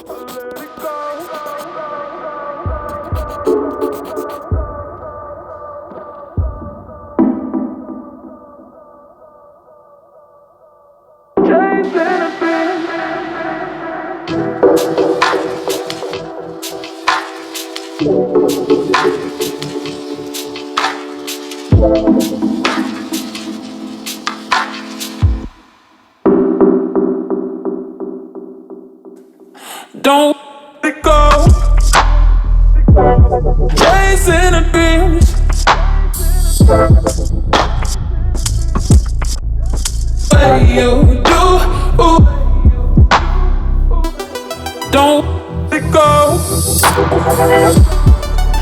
Don't let it go. Chasing a dream. What you do? Don't let it go.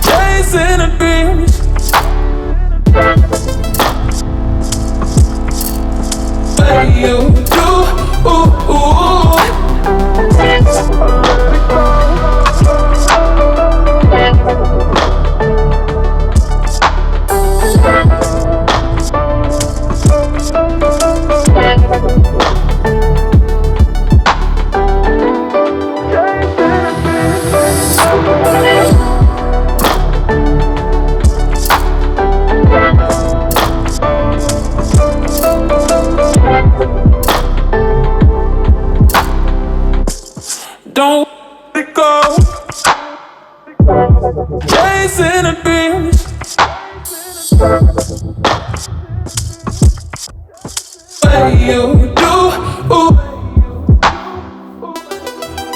Chasing a dream. What you do? Don't let it go. Chasing a dream. What you do?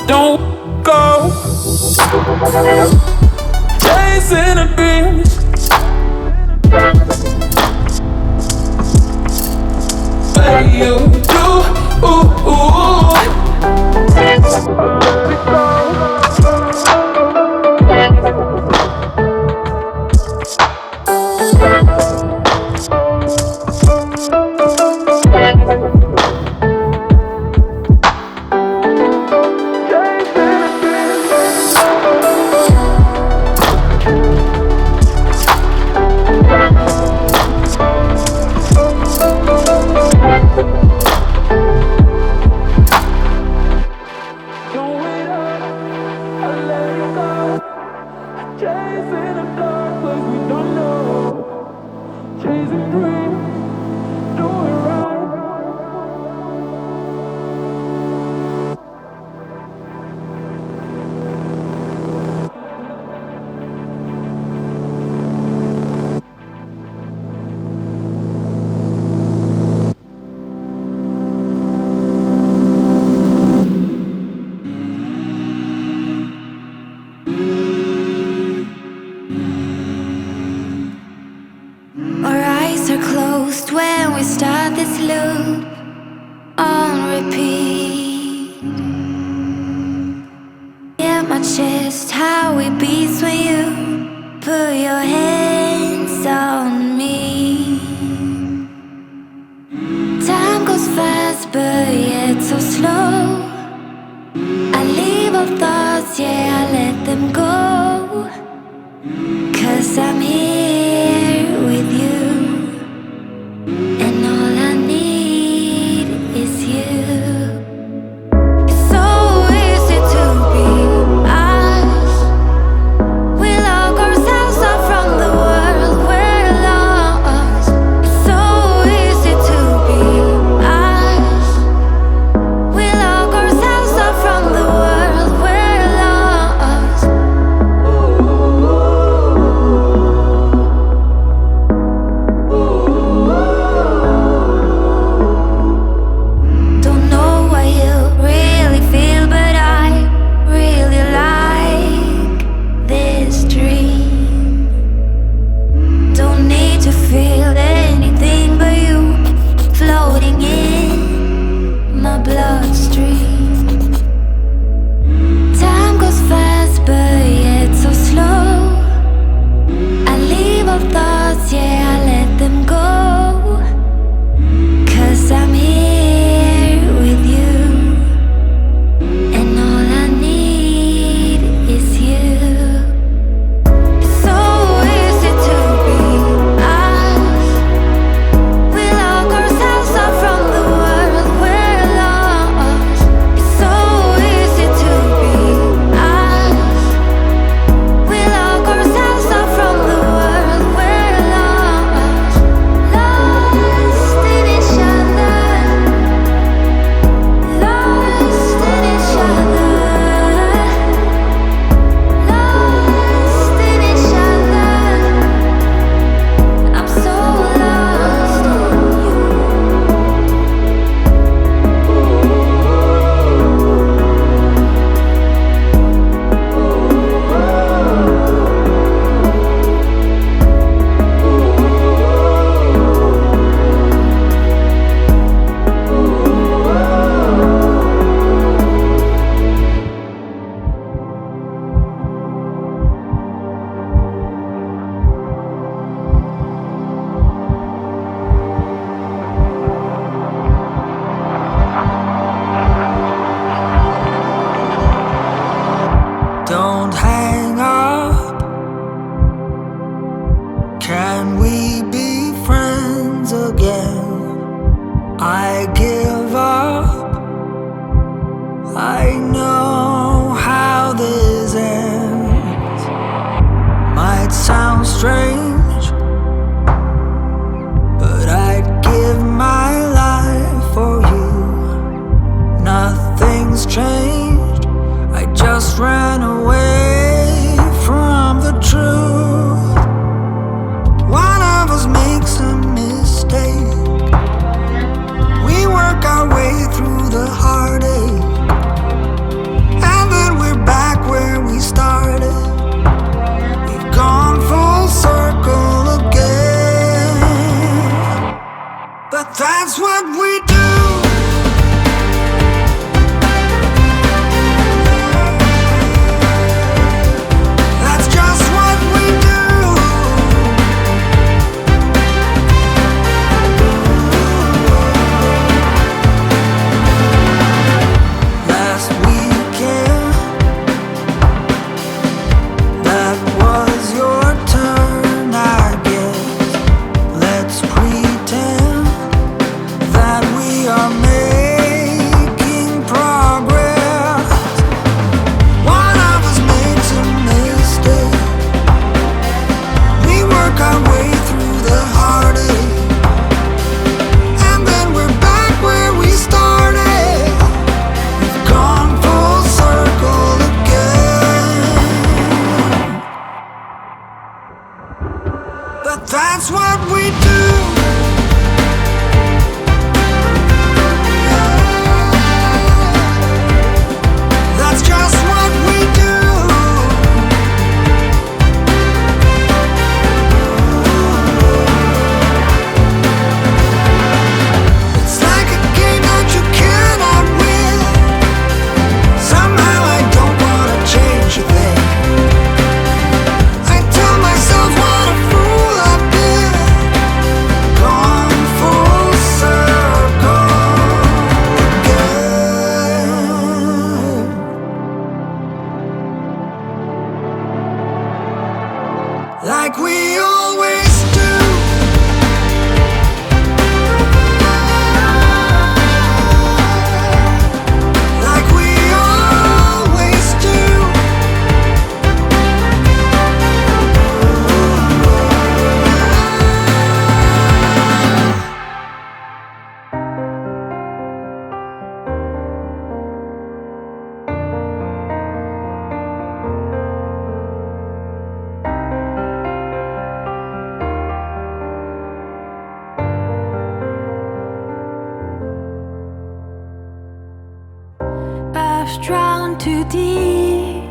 Don't go. Chasing a dream. What you do? When we start this loop on repeat, yeah, my chest, how it beats when you put your hands on me. Time goes fast, but yet so slow. I leave all thoughts, yeah, I let them go, 'cause I'm here with you. And all I need is you. It's so easy to be us. We lock ourselves out from the world, we're lost. It's so easy to be us. We lock ourselves out from the world, we're lost. Don't hang up. Can we be friends again? I give up. I know how this ends. Might sound strange, but I'd give my life for you. Nothing's changed. I just ran away from the truth. One of us makes a mistake. We work our way through the heartache, and then we're back where we started. We've gone full circle again. But that's what we do. That's just what we do. Last weekend, that was your turn, I guess. Let's pretend that we are making progress. One of us makes a mistake. We work our way through the heartache, and then we're back where we started. We've gone full circle again. But that's what we do. That's just what we do. It's like a game that you cannot win. Somehow I don't wanna change a thing. I tell myself what a fool I've been. Gone full circle again. Like we always do. Like we always do. I've drowned too deep,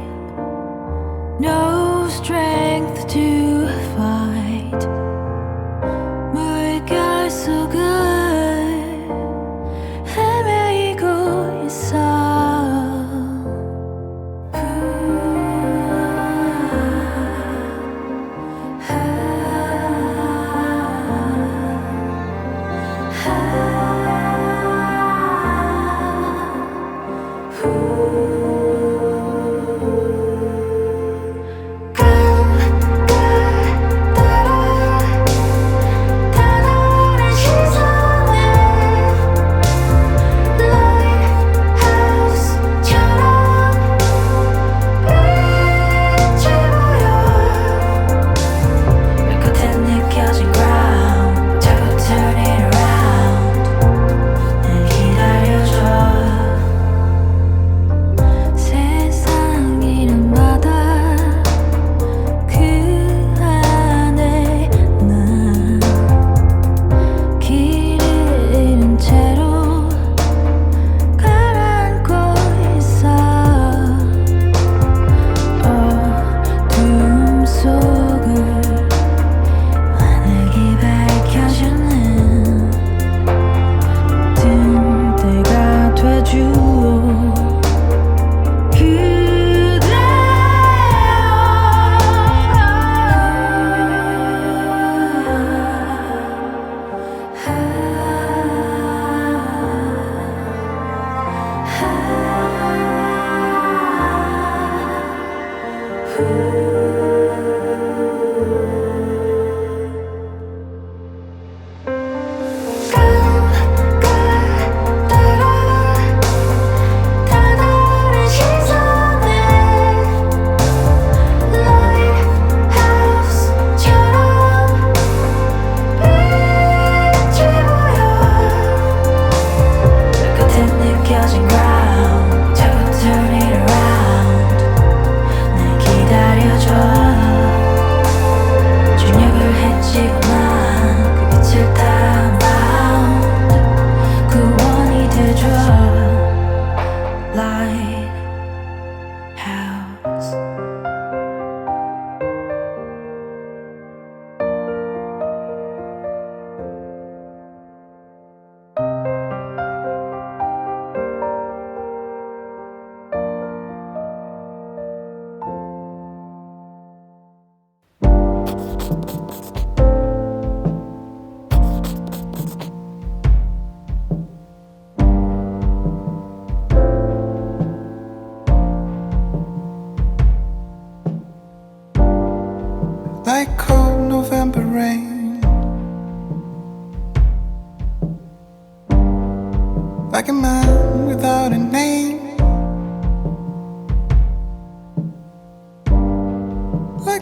no strength to fight. 물결 속을 헤매고 있어. Girl,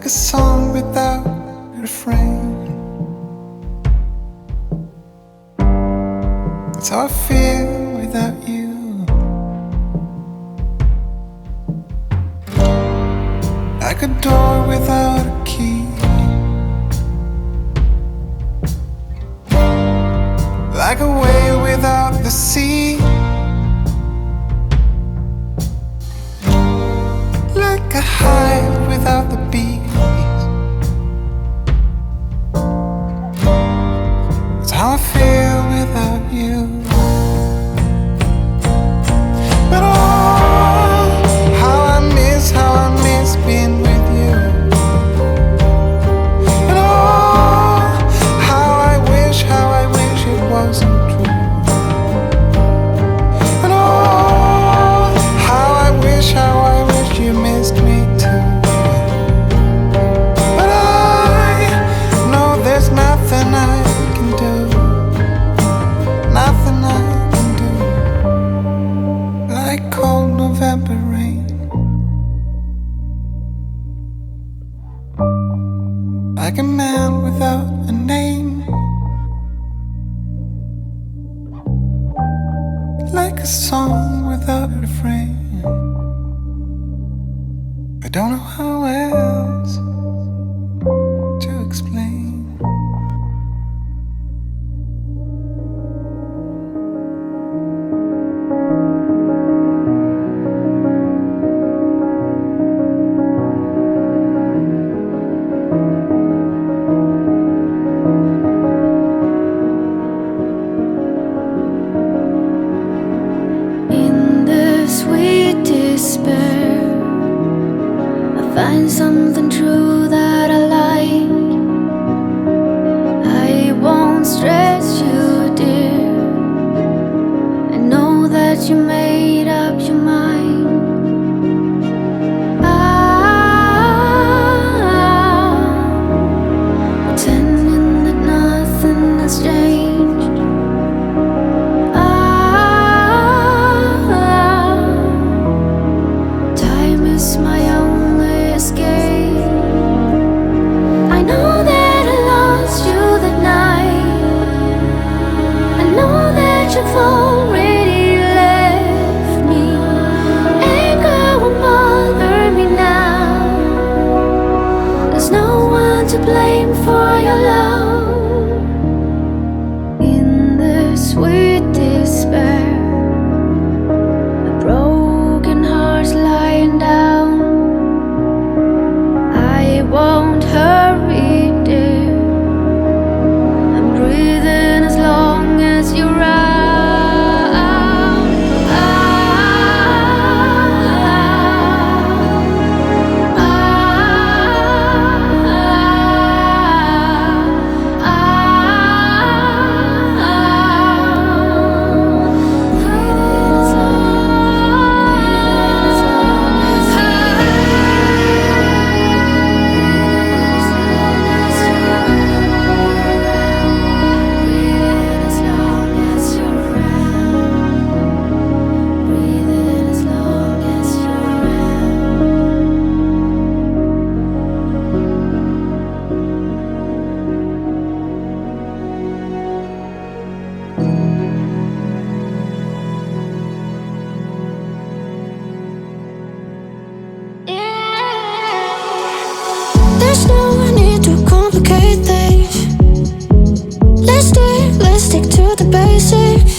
like a song without a refrain. That's how I feel without you. Like a door without a key. Like a whale without the sea. Like a hive without the bees. That's how I feel without you. But oh, how I miss being with you. And oh, how I wish it wasn't true. And oh, how I wish you missed me too. But I know there's nothing I can do. Nothing I can do. Like cold November rain. Like a man without a name. Like a song without a refrain. I don't know how else to explain. In the sweet despair, I find something true that I like. I won't stress you, dear. I know that you made up your mind. Pretending that nothing has changed. Time is my only escape. I know that I lost you that night. I know that you've already left me. Anger won't bother me now. There's no one to blame for your love. In the sweet despair, a broken heart's lying down. I won't hurry, dear. I'm breathing as long as you're around. There's no need to complicate things. Let's stick to the basics.